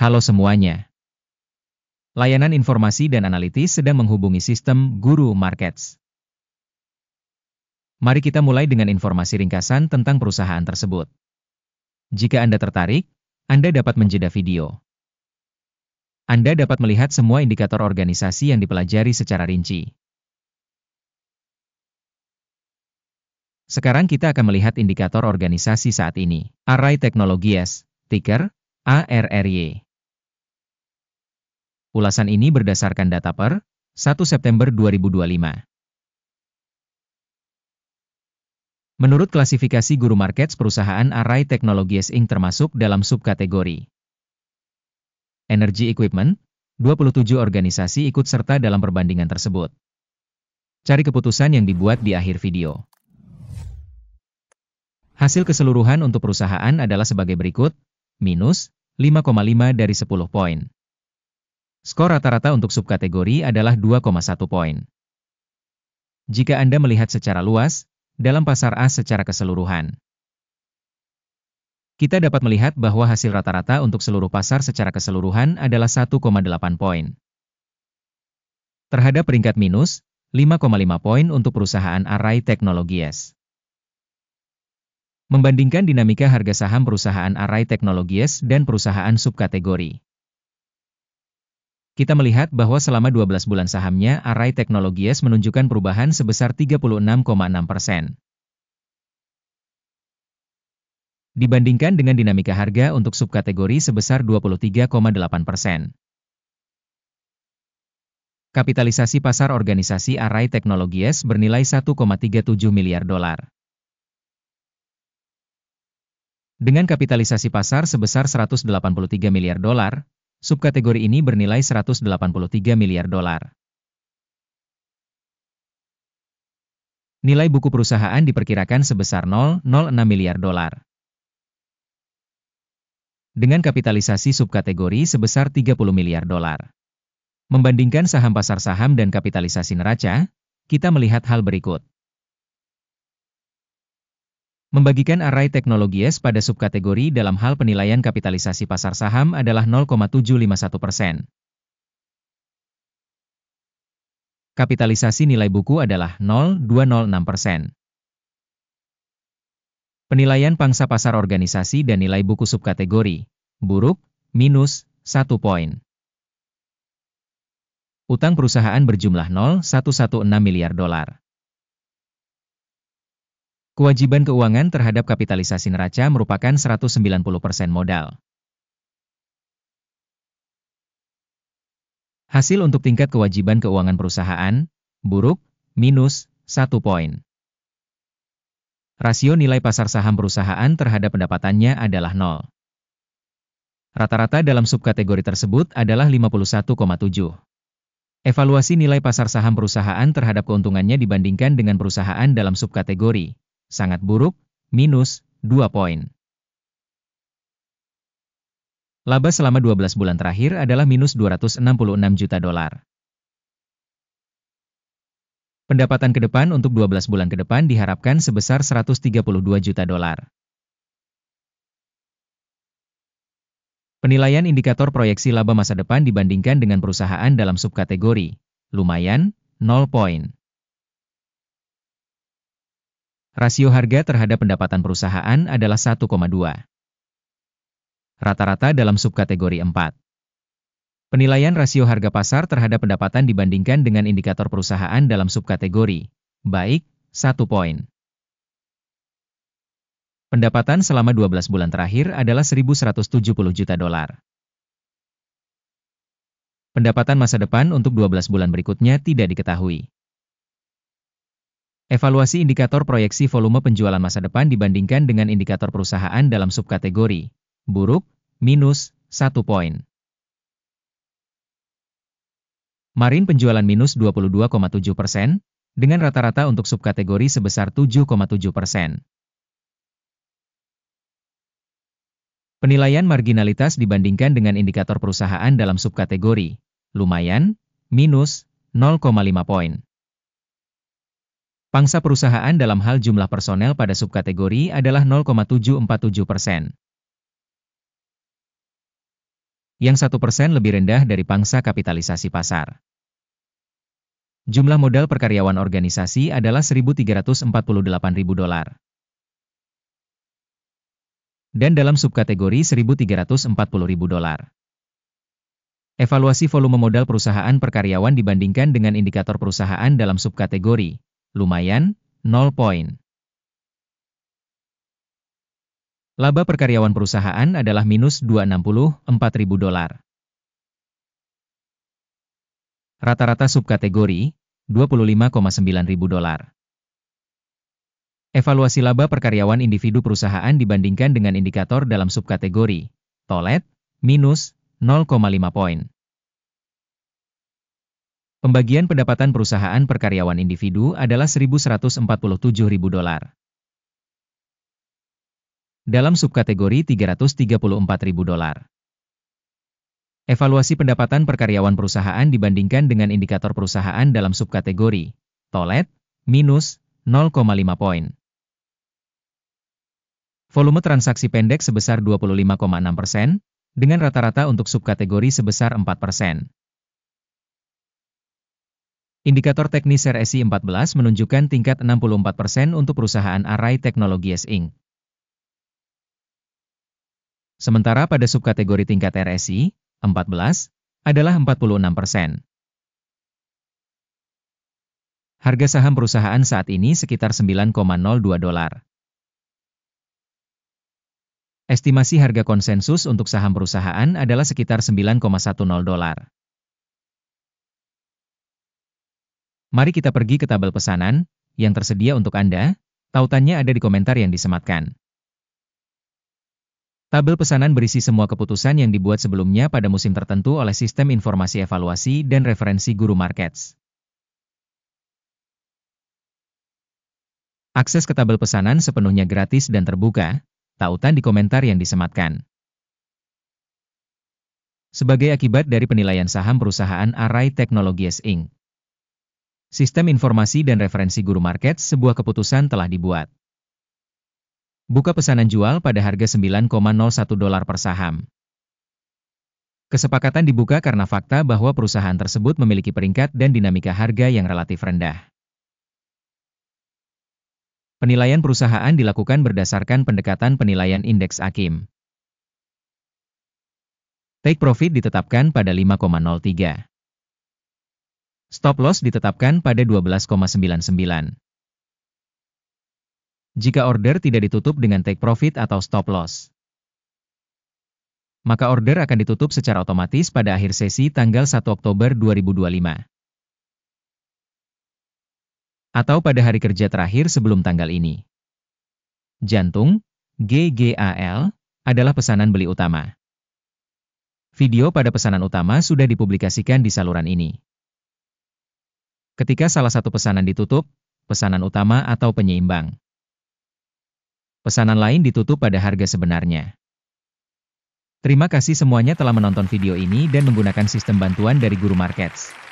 Halo semuanya. Layanan informasi dan analitis sedang menghubungi sistem Guru Markets. Mari kita mulai dengan informasi ringkasan tentang perusahaan tersebut. Jika Anda tertarik, Anda dapat menjeda video. Anda dapat melihat semua indikator organisasi yang dipelajari secara rinci. Sekarang kita akan melihat indikator organisasi saat ini. Array Technologies, ticker ARRY. Ulasan ini berdasarkan data per 1 September 2025. Menurut klasifikasi Guru Markets, perusahaan Array Technologies Inc. termasuk dalam subkategori Energy Equipment. 27 organisasi ikut serta dalam perbandingan tersebut. Cari keputusan yang dibuat di akhir video. Hasil keseluruhan untuk perusahaan adalah sebagai berikut, minus 5,5 dari 10 poin. Skor rata-rata untuk subkategori adalah 2,1 poin. Jika Anda melihat secara luas, dalam pasar A secara keseluruhan, kita dapat melihat bahwa hasil rata-rata untuk seluruh pasar secara keseluruhan adalah 1,8 poin. Terhadap peringkat minus, 5,5 poin untuk perusahaan Array Technologies. Membandingkan dinamika harga saham perusahaan Array Technologies dan perusahaan subkategori. Kita melihat bahwa selama 12 bulan sahamnya Array Technologies menunjukkan perubahan sebesar 36,6%. Dibandingkan dengan dinamika harga untuk subkategori sebesar 23,8%. Kapitalisasi pasar organisasi Array Technologies bernilai 1,37 miliar dolar. Dengan kapitalisasi pasar sebesar 183 miliar dolar, subkategori ini bernilai 183 miliar dolar. Nilai buku perusahaan diperkirakan sebesar 0,06 miliar dolar. Dengan kapitalisasi subkategori sebesar 30 miliar dolar. Membandingkan saham pasar saham dan kapitalisasi neraca, kita melihat hal berikut. Membagikan Array Technologies pada subkategori dalam hal penilaian kapitalisasi pasar saham adalah 0,751%. Kapitalisasi nilai buku adalah 0,206%. Penilaian pangsa pasar organisasi dan nilai buku subkategori, buruk, minus 1 poin. Utang perusahaan berjumlah 0,116 miliar dolar. Kewajiban keuangan terhadap kapitalisasi neraca merupakan 190% modal. Hasil untuk tingkat kewajiban keuangan perusahaan, buruk, minus 1 poin. Rasio nilai pasar saham perusahaan terhadap pendapatannya adalah 0. Rata-rata dalam subkategori tersebut adalah 51,7. Evaluasi nilai pasar saham perusahaan terhadap keuntungannya dibandingkan dengan perusahaan dalam subkategori sangat buruk, minus 2 poin. Laba selama 12 bulan terakhir adalah minus 266 juta dolar. Pendapatan ke depan untuk 12 bulan ke depan diharapkan sebesar 132 juta dolar. Penilaian indikator proyeksi laba masa depan dibandingkan dengan perusahaan dalam subkategori, lumayan, 0 poin. Rasio harga terhadap pendapatan perusahaan adalah 1,2. Rata-rata dalam subkategori 4. Penilaian rasio harga pasar terhadap pendapatan dibandingkan dengan indikator perusahaan dalam subkategori, baik, 1 poin. Pendapatan selama 12 bulan terakhir adalah 1.170 juta dolar. Pendapatan masa depan untuk 12 bulan berikutnya tidak diketahui. Evaluasi indikator proyeksi volume penjualan masa depan dibandingkan dengan indikator perusahaan dalam subkategori, buruk, minus 1 poin. Marin penjualan minus 22,7%, dengan rata-rata untuk subkategori sebesar 7,7%. Penilaian marginalitas dibandingkan dengan indikator perusahaan dalam subkategori, lumayan, minus 0,5 poin. Pangsa perusahaan dalam hal jumlah personel pada subkategori adalah 0,747%. yang 1% lebih rendah dari pangsa kapitalisasi pasar. Jumlah modal per karyawan organisasi adalah $1.348.000. Dan dalam subkategori $1.340.000. Evaluasi volume modal perusahaan per karyawan dibandingkan dengan indikator perusahaan dalam subkategori, lumayan, 0 poin. Laba per karyawan perusahaan adalah minus $264.000. Rata-rata subkategori, $25,900. Evaluasi laba per karyawan individu perusahaan dibandingkan dengan indikator dalam subkategori, tolet, minus 0,5 poin. Pembagian pendapatan perusahaan per karyawan individu adalah $1.147.000. Dalam subkategori $334.000. Evaluasi pendapatan per karyawan perusahaan dibandingkan dengan indikator perusahaan dalam subkategori, tolet, minus 0,5 poin. Volume transaksi pendek sebesar 25,6%, dengan rata-rata untuk subkategori sebesar 4%. Indikator teknis RSI 14 menunjukkan tingkat 64% untuk perusahaan Array Technologies Inc. Sementara pada subkategori tingkat RSI 14 adalah 46%. Harga saham perusahaan saat ini sekitar $9,02. Estimasi harga konsensus untuk saham perusahaan adalah sekitar $9,10. Mari kita pergi ke tabel pesanan yang tersedia untuk Anda. Tautannya ada di komentar yang disematkan. Tabel pesanan berisi semua keputusan yang dibuat sebelumnya pada musim tertentu oleh Sistem Informasi Evaluasi dan Referensi Guru Markets. Akses ke tabel pesanan sepenuhnya gratis dan terbuka. Tautan di komentar yang disematkan. Sebagai akibat dari penilaian saham perusahaan Array Technologies Inc. Sistem Informasi dan Referensi Guru Markets sebuah keputusan telah dibuat. Buka pesanan jual pada harga $9,01 per saham. Kesepakatan dibuka karena fakta bahwa perusahaan tersebut memiliki peringkat dan dinamika harga yang relatif rendah. Penilaian perusahaan dilakukan berdasarkan pendekatan penilaian indeks AKIM. Take profit ditetapkan pada 5,03. Stop loss ditetapkan pada 12,99. Jika order tidak ditutup dengan take profit atau stop loss, maka order akan ditutup secara otomatis pada akhir sesi tanggal 1 Oktober 2025. Atau pada hari kerja terakhir sebelum tanggal ini. Jantung, GGAL, adalah pesanan beli utama. Video pada pesanan utama sudah dipublikasikan di saluran ini. Ketika salah satu pesanan ditutup, pesanan utama atau penyeimbang. Pesanan lain ditutup pada harga sebenarnya. Terima kasih semuanya telah menonton video ini dan menggunakan sistem bantuan dari Guru Markets.